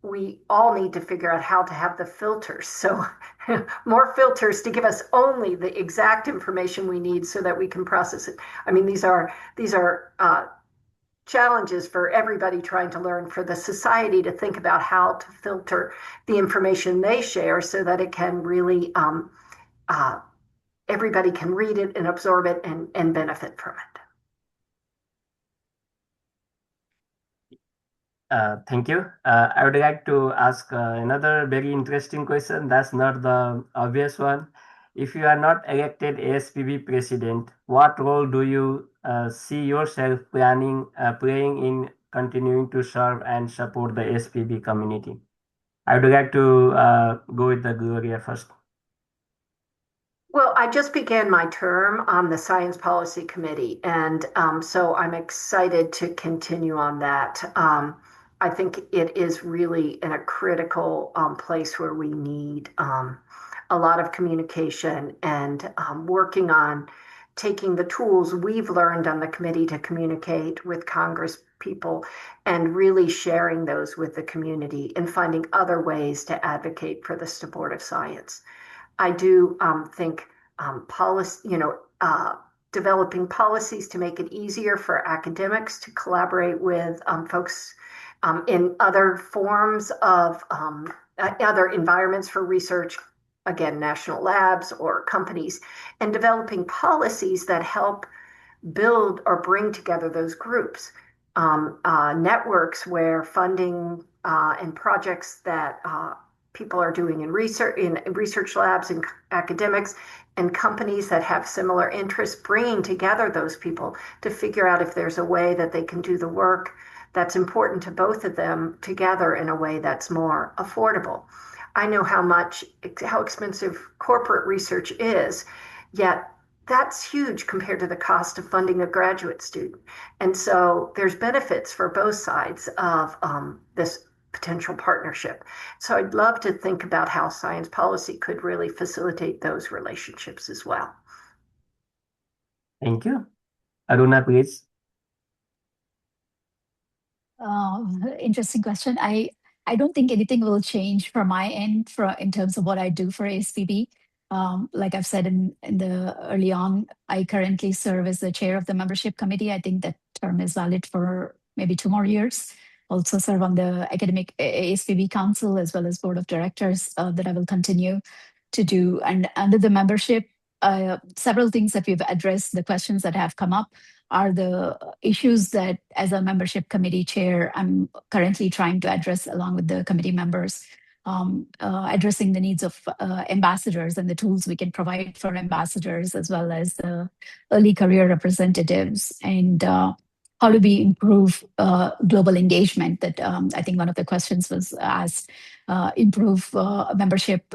we all need to figure out how to have the filters. So more filters to give us only the exact information we need so that we can process it. I mean, these are challenges for everybody trying to learn, for the society to think about how to filter the information they share so that it can really, everybody can read it and absorb it and benefit from it. Thank you. I would like to ask another very interesting question. That's not the obvious one. If you are not elected ASPB president, what role do you see yourself playing in continuing to serve and support the ASPB community? I would like to go with the Gloria first. Well, I just began my term on the Science Policy Committee, and so I'm excited to continue on that. I think it is really in a critical place where we need a lot of communication and working on taking the tools we've learned on the committee to communicate with Congress people and really sharing those with the community and finding other ways to advocate for the support of science. I do think policy, developing policies to make it easier for academics to collaborate with folks in other forms of other environments for research, again, national labs or companies, and developing policies that help build or bring together those groups, networks where funding and projects that people are doing in research labs and academics and companies that have similar interests, bringing together those people to figure out if there's a way that they can do the work that's important to both of them together in a way that's more affordable. I know how expensive corporate research is, yet that's huge compared to the cost of funding a graduate student. And so there's benefits for both sides of this potential partnership. So I'd love to think about how science policy could really facilitate those relationships as well. Thank you. Aruna, please. Interesting question. I don't think anything will change from my end in terms of what I do for ASPB. Like I've said in the early on, I currently serve as the chair of the membership committee. I think that term is valid for maybe 2 more years. Also serve on the academic ASPB council as well as board of directors that I will continue to do. And under the membership, several things that we've addressed, the questions that have come up are the issues that as a membership committee chair, I'm currently trying to address along with the committee members, addressing the needs of ambassadors and the tools we can provide for ambassadors as well as the early career representatives, and how do we improve global engagement that I think one of the questions was asked, improve membership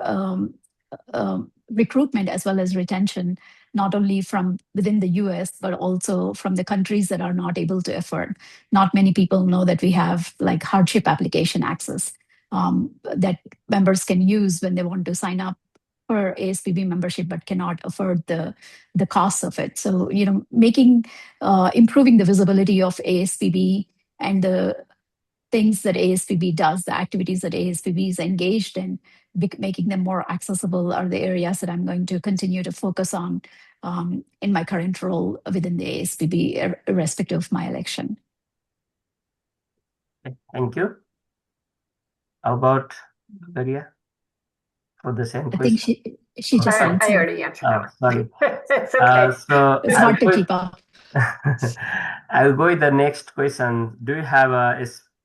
recruitment as well as retention, not only from within the US, but also from the countries that are not able to afford. Not many people know that we have like hardship application access that members can use when they want to sign up for ASPB membership, but cannot afford the costs of it. So, improving the visibility of ASPB and the things that ASPB does, the activities that ASPB is engaged in, making them more accessible are the areas that I'm going to continue to focus on in my current role within the ASPB, irrespective of my election. Thank you. How about Maria? For the same I question. think she just answered. I already answered that. Sorry. It's okay. So It's hard to keep up. I'll go with the next question. Do you have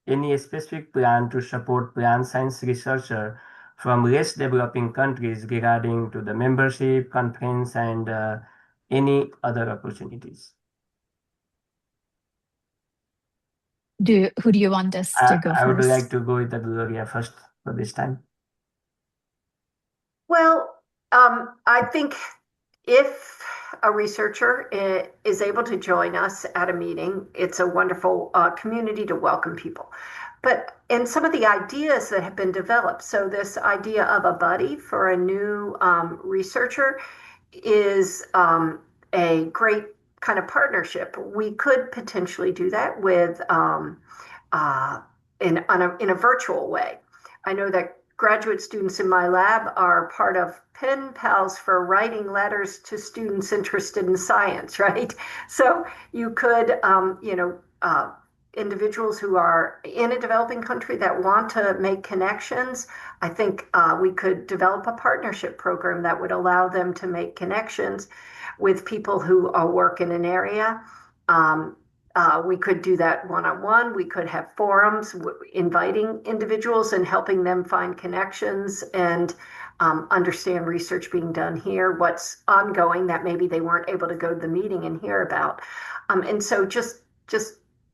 any specific plan to support plant science researcher from less developing countries regarding to the membership, conference, and any other opportunities? Who do you want us to go first? I would like to go with the Gloria first for this time. Well, I think if a researcher is able to join us at a meeting, it's a wonderful community to welcome people. But in some of the ideas that have been developed, so this idea of a buddy for a new researcher is a great kind of partnership. We could potentially do that with in a virtual way. I know that graduate students in my lab are part of pen pals for writing letters to students interested in science, right? So you could, individuals who are in a developing country that want to make connections, I think we could develop a partnership program that would allow them to make connections with people who work in an area. We could do that one-on-one. We could have forums inviting individuals and helping them find connections and understand research being done here, what's ongoing that maybe they weren't able to go to the meeting and hear about. And so just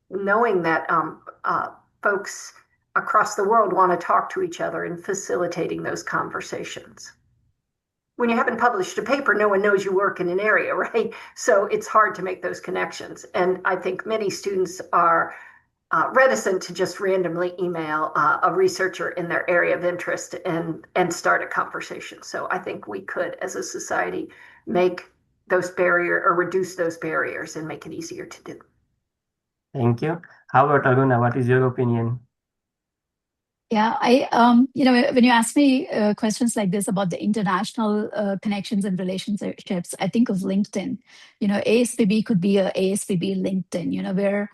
knowing that folks across the world want to talk to each other and facilitating those conversations. When you haven't published a paper, no one knows you work in an area, right? So it's hard to make those connections. And I think many students are reticent to just randomly email a researcher in their area of interest and start a conversation. So I think we could, as a society, make those barriers or reduce those barriers and make it easier to do. Thank you. How about Aruna? What is your opinion? Yeah, when you ask me questions like this about the international connections and relationships, I think of LinkedIn. ASPB could be a ASPB LinkedIn, where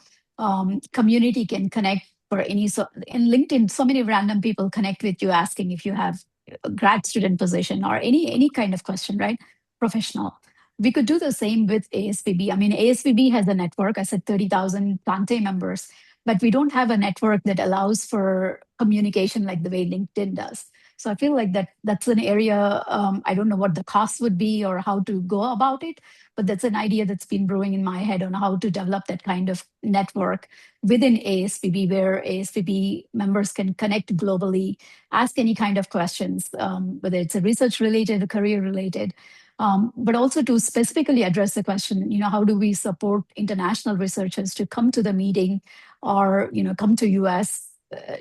community can connect for any. In LinkedIn, so many random people connect with you asking if you have a grad student position or any kind of question, right? Professional. We could do the same with ASPB. I mean, ASPB has a network. I said 30,000 Plante members. But we don't have a network that allows for communication like the way LinkedIn does. So I feel like that's an area, I don't know what the cost would be or how to go about it, but that's an idea that's been brewing in my head on how to develop that kind of network within ASPB, where ASPB members can connect globally, ask any kind of questions, whether it's a research related, career related, but also to specifically address the question, how do we support international researchers to come to the meeting or, come to US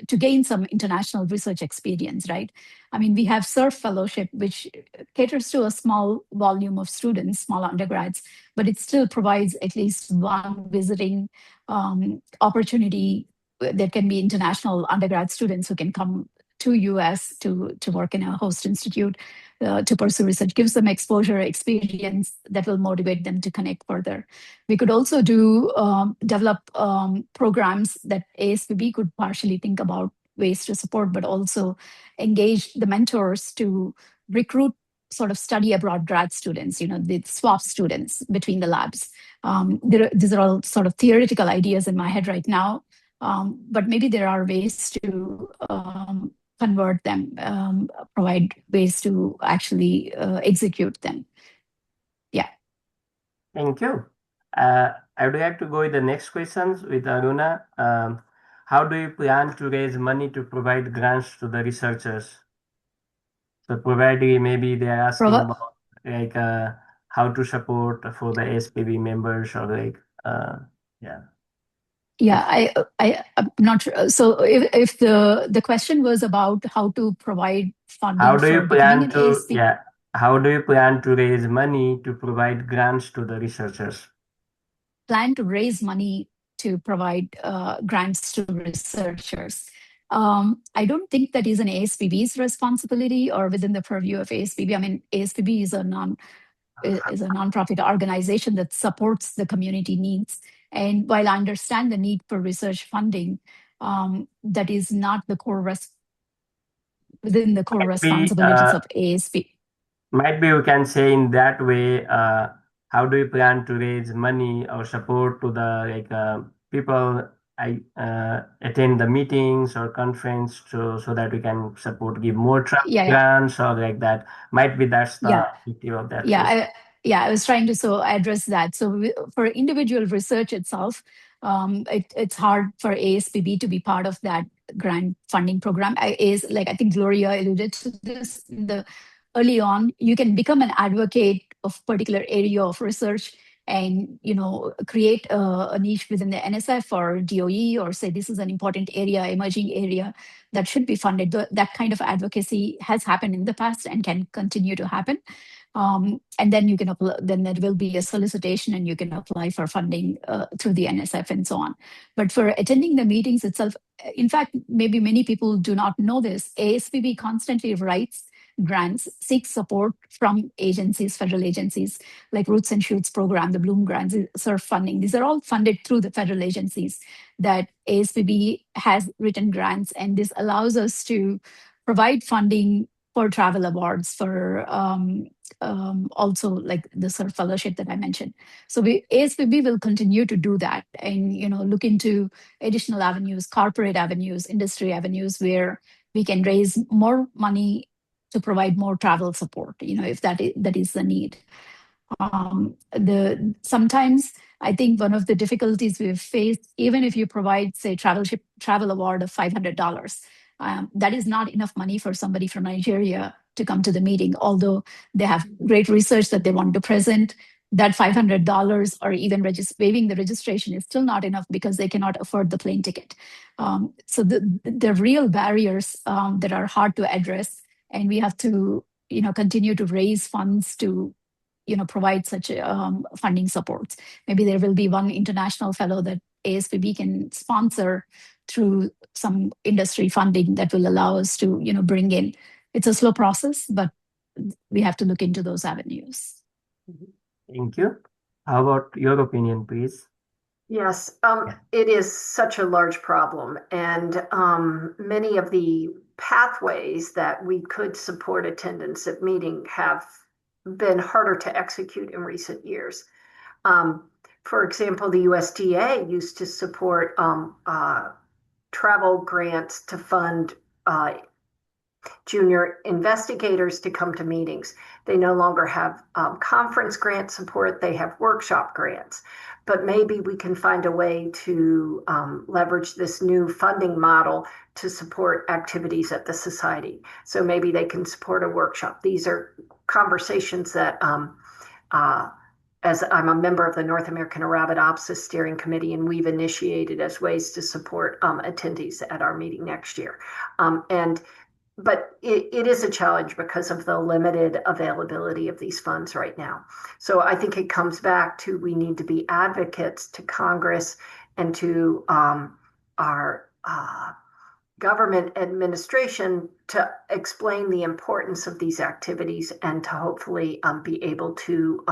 to gain some international research experience, right? I mean, we have SURF Fellowship, which caters to a small volume of students, small undergrads, but it still provides at least one visiting opportunity. There can be international undergrad students who can come to US to work in a host institute to pursue research, gives them exposure, experience that will motivate them to connect further. We could also develop programs that ASPB could partially think about ways to support, but also engage the mentors to recruit sort of study abroad grad students, the swap students between the labs. These are all sort of theoretical ideas in my head right now, but maybe there are ways to convert them, provide ways to actually execute them. Yeah. Thank you. I would like to go with the next questions with Aruna. How do you plan to raise money to provide grants to the researchers? So providing maybe they are asking about like how to support for the ASPB members or like yeah. Yeah, I'm not sure. So if the question was about how to provide funding How do you for becoming an plan to ASP, how do you plan to raise money to provide grants to the researchers? plan to raise money to provide grants to researchers. I don't think that is an ASPB's responsibility or within the purview of ASPB. I mean, ASPB is a nonprofit organization that supports the community needs. And while I understand the need for research funding, that is not the within the core responsibilities of ASP. Might be we can say in that way, how do you plan to raise money or support to the people attend the meetings or conference so that we can support, give more grants or like that. Might be that's the objective of that. I was trying to address that. So for individual research itself, it's hard for ASPB to be part of that grant funding program. I think Gloria alluded to this early on. You can become an advocate of particular area of research and create a niche within the NSF or DOE, or say this is an important area, emerging area that should be funded. That kind of advocacy has happened in the past and can continue to happen. And then you can apply, then there will be a solicitation and you can apply for funding through the NSF and so on. But for attending the meetings itself, in fact, maybe many people do not know this, ASPB constantly writes grants, seeks support from agencies, federal agencies like Roots and Shoots program, the Bloom grants, SURF funding. These are all funded through the federal agencies that ASPB has written grants, and this allows us to provide funding for travel awards, for also like the SURF fellowship that I mentioned. So ASPB will continue to do that and look into additional avenues, corporate avenues, industry avenues where we can raise more money to provide more travel support, if that is the need. Sometimes I think one of the difficulties we've faced, even if you provide, say, travel award of $500, that is not enough money for somebody from Nigeria to come to the meeting, although they have great research that they want to present. That $500 or even waiving the registration is still not enough because they cannot afford the plane ticket. So the real barriers that are hard to address, and we have to continue to raise funds to provide such funding supports. Maybe there will be one international fellow that ASPB can sponsor through some industry funding that will allow us to bring in. It's a slow process, but we have to look into those avenues. Thank you. How about your opinion, please? Yes, it is such a large problem, and many of the pathways that we could support attendance at meeting have been harder to execute in recent years. For example, the USDA used to support travel grants to fund junior investigators to come to meetings. They no longer have conference grant support, they have workshop grants. But maybe we can find a way to leverage this new funding model to support activities at the society. So maybe they can support a workshop. These are conversations that as I'm a member of the North American Arabidopsis Steering Committee, and we've initiated as ways to support attendees at our meeting next year. But it is a challenge because of the limited availability of these funds right now. So I think it comes back to we need to be advocates to Congress and to our government administration to explain the importance of these activities and to hopefully be able to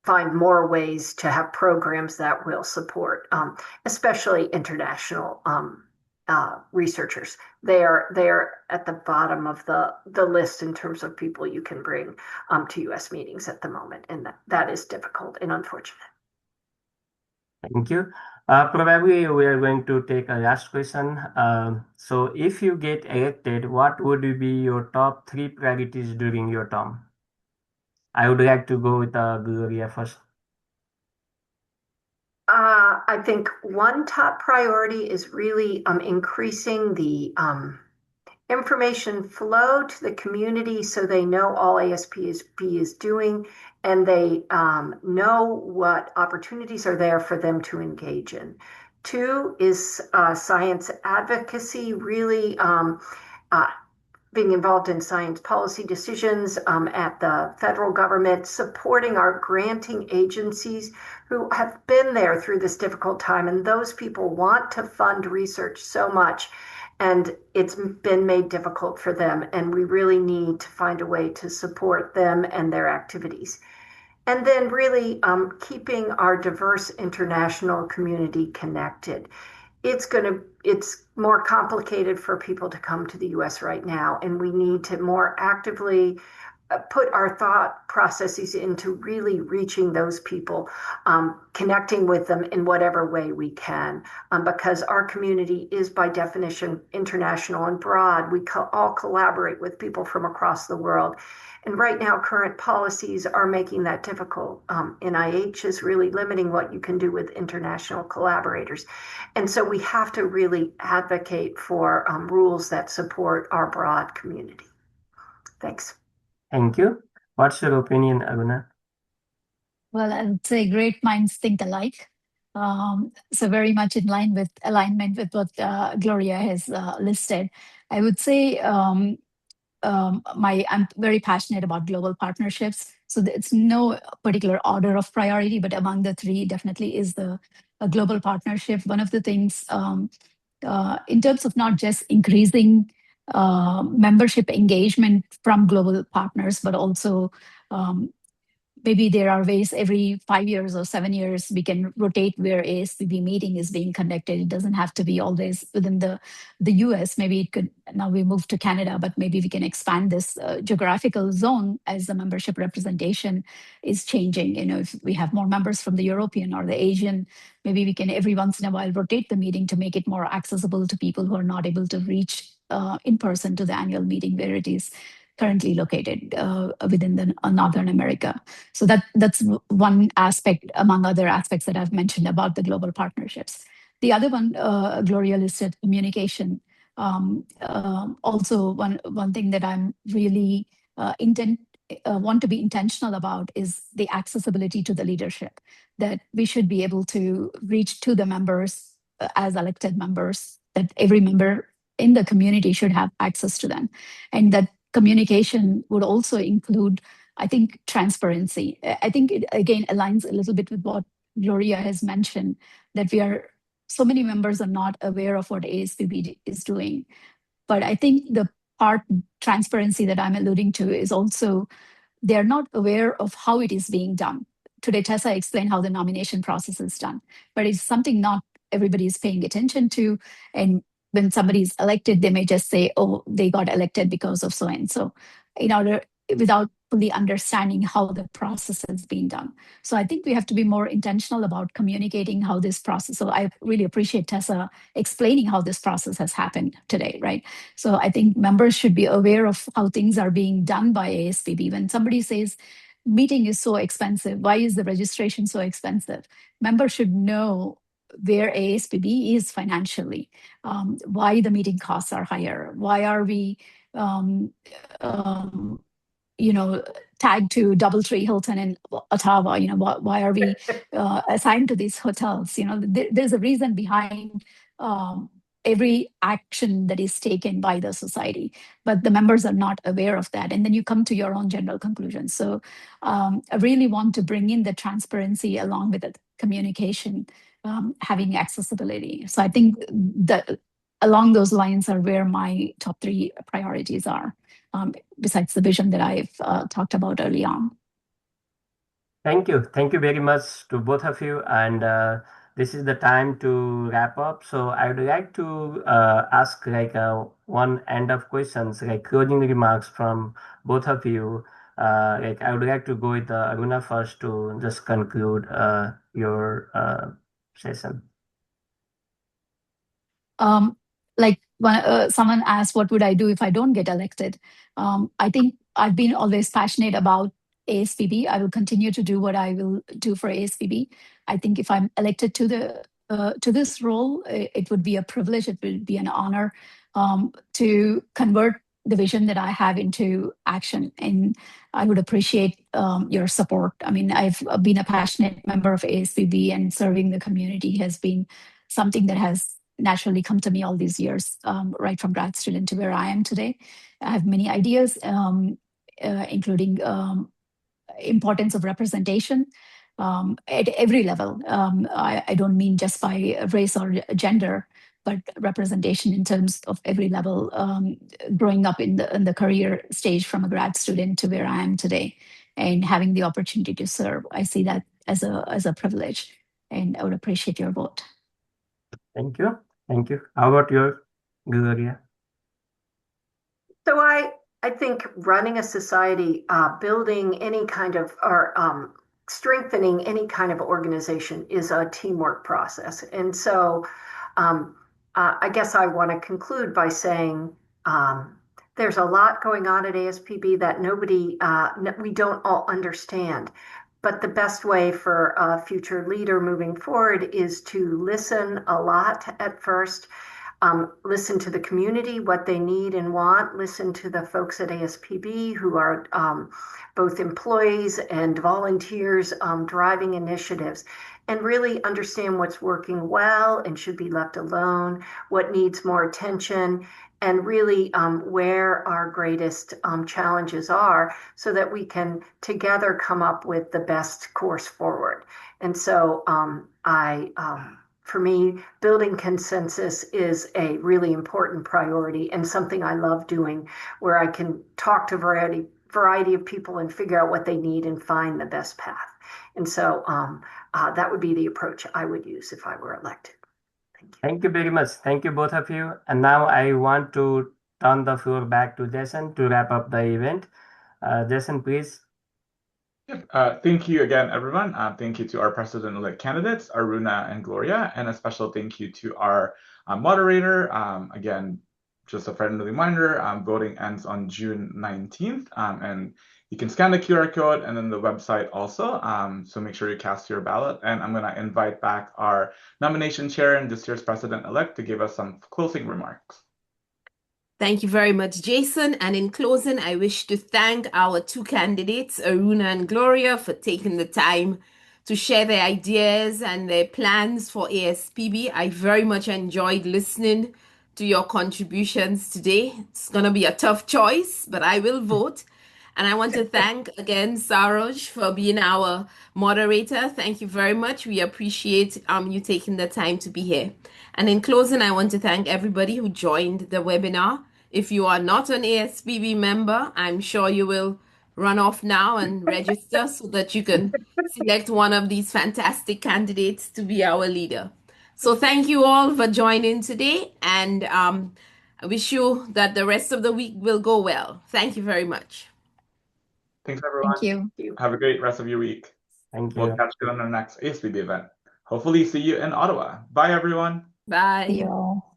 find more ways to have programs that will support, especially international researchers. They are at the bottom of the list in terms of people you can bring to U.S. meetings at the moment, and that is difficult and unfortunate. Thank you. Probably we are going to take a last question. So if you get elected, what would be your top 3 priorities during your term? I would like to go with Gloria first. I think one top priority is really increasing the information flow to the community so they know all ASPB is doing and they know what opportunities are there for them to engage in. 2 is science advocacy, really being involved in science policy decisions at the federal government, supporting our granting agencies who have been there through this difficult time. And those people want to fund research so much, and it's been made difficult for them. And we really need to find a way to support them and their activities. And then really keeping our diverse international community connected. It's more complicated for people to come to the U.S. right now, and we need to more actively put our thought processes into really reaching those people, connecting with them in whatever way we can, because our community is by definition international and broad. We all collaborate with people from across the world. And right now, current policies are making that difficult. NIH is really limiting what you can do with international collaborators. And so we have to really advocate for rules that support our broad community. Thanks. Thank you. What's your opinion, Aguna? Well, I would say great minds think alike. So very much in alignment with what Gloria has listed. I would say I'm very passionate about global partnerships. So it's no particular order of priority, but among the 3 definitely is the global partnership. One of the things in terms of not just increasing membership engagement from global partners, but also maybe there are ways every 5 years or 7 years we can rotate where ASPB meeting is being conducted. It doesn't have to be always within the US. Maybe it could, now we move to Canada, but maybe we can expand this geographical zone as the membership representation is changing. If we have more members from the European or the Asian, maybe we can every once in a while rotate the meeting to make it more accessible to people who are not able to reach in person to the annual meeting where it is currently located within Northern America. So that's one aspect among other aspects that I've mentioned about the global partnerships. The other one, Gloria listed communication. Also, one thing that I'm really want to be intentional about is the accessibility to the leadership, that we should be able to reach to the members as elected members, that every member in the community should have access to them. And that communication would also include, I think, transparency. I think it, again, aligns a little bit with what Gloria has mentioned, that so many members are not aware of what ASPB is doing. But I think the part transparency that I'm alluding to is also, they're not aware of how it is being done. Today, Tessa explained how the nomination process is done, but it's something not everybody is paying attention to. And when somebody is elected, they may just say, oh, they got elected because of so and so, without fully understanding how the process is being done. So I think we have to be more intentional about communicating how this process. So I really appreciate Tessa explaining how this process has happened today, right? So I think members should be aware of how things are being done by ASPB. When somebody says, meeting is so expensive, why is the registration so expensive? Members should know where ASPB is financially, why the meeting costs are higher, why are we tagged to DoubleTree, Hilton, and Ottawa. Why are we assigned to these hotels? There's a reason behind every action that is taken by the society, but the members are not aware of that. And then you come to your own general conclusions. So I really want to bring in the transparency along with the communication, having accessibility. So I think that along those lines are where my top 3 priorities are, besides the vision that I've talked about early on. Thank you. Thank you very much to both of you. And this is the time to wrap up. So I would like to ask one end of questions, closing remarks from both of you. I would like to go with Aruna first to just conclude your session. When someone asked, what would I do if I don't get elected? I think I've been always passionate about ASPB. I will continue to do what I will do for ASPB. I think if I'm elected to this role, it would be a privilege. It would be an honor to convert the vision that I have into action. And I would appreciate your support. I mean, I've been a passionate member of ASPB, and serving the community has been something that has naturally come to me all these years, right from grad student to where I am today. I have many ideas, including importance of representation at every level. I don't mean just by race or gender, but representation in terms of every level, growing up in the career stage from a grad student to where I am today, and having the opportunity to serve. I see that as a privilege, and I would appreciate your vote. Thank you. Thank you. How about you, Gloria? So I think running a society, building any kind of, or strengthening any kind of organization is a teamwork process. And so I guess I want to conclude by saying there's a lot going on at ASPB that we don't all understand. But the best way for a future leader moving forward is to listen a lot at first, listen to the community, what they need and want, listen to the folks at ASPB who are both employees and volunteers driving initiatives, and really understand what's working well and should be left alone, what needs more attention, and really where our greatest challenges are, so that we can together come up with the best course forward. And so for me, building consensus is a really important priority, and something I love doing, where I can talk to a variety of people and figure out what they need and find the best path. And so that would be the approach I would use if I were elected. Thank you very much. Thank you, both of you. And now I want to turn the floor back to Jason to wrap up the event. Jason, please. Yep. Thank you again, everyone. Thank you to our president-elect candidates, Aruna and Gloria, and a special thank you to our moderator. Again, just a friendly reminder, voting ends on June 19th, and you can scan the QR code and then the website also, so make sure you cast your ballot. And I'm going to invite back our nomination chair and this year's president-elect to give us some closing remarks. Thank you very much, Jason. And in closing, I wish to thank our 2 candidates, Aruna and Gloria, for taking the time to share their ideas and their plans for ASPB. I very much enjoyed listening to your contributions today. It's going to be a tough choice, but I will vote. And I want to thank again Saroj for being our moderator. Thank you very much. We appreciate you taking the time to be here. And in closing, I want to thank everybody who joined the webinar. If you are not an ASPB member, I'm sure you will run off now and register so that you can select one of these fantastic candidates to be our leader. So thank you all for joining today, and I wish you that the rest of the week will go well. Thank you very much. Thanks, everyone. Thank you. Have a great rest of your week. Thank you. We'll catch you on our next ASPB event. Hopefully see you in Ottawa. Bye, everyone. Bye. See you all.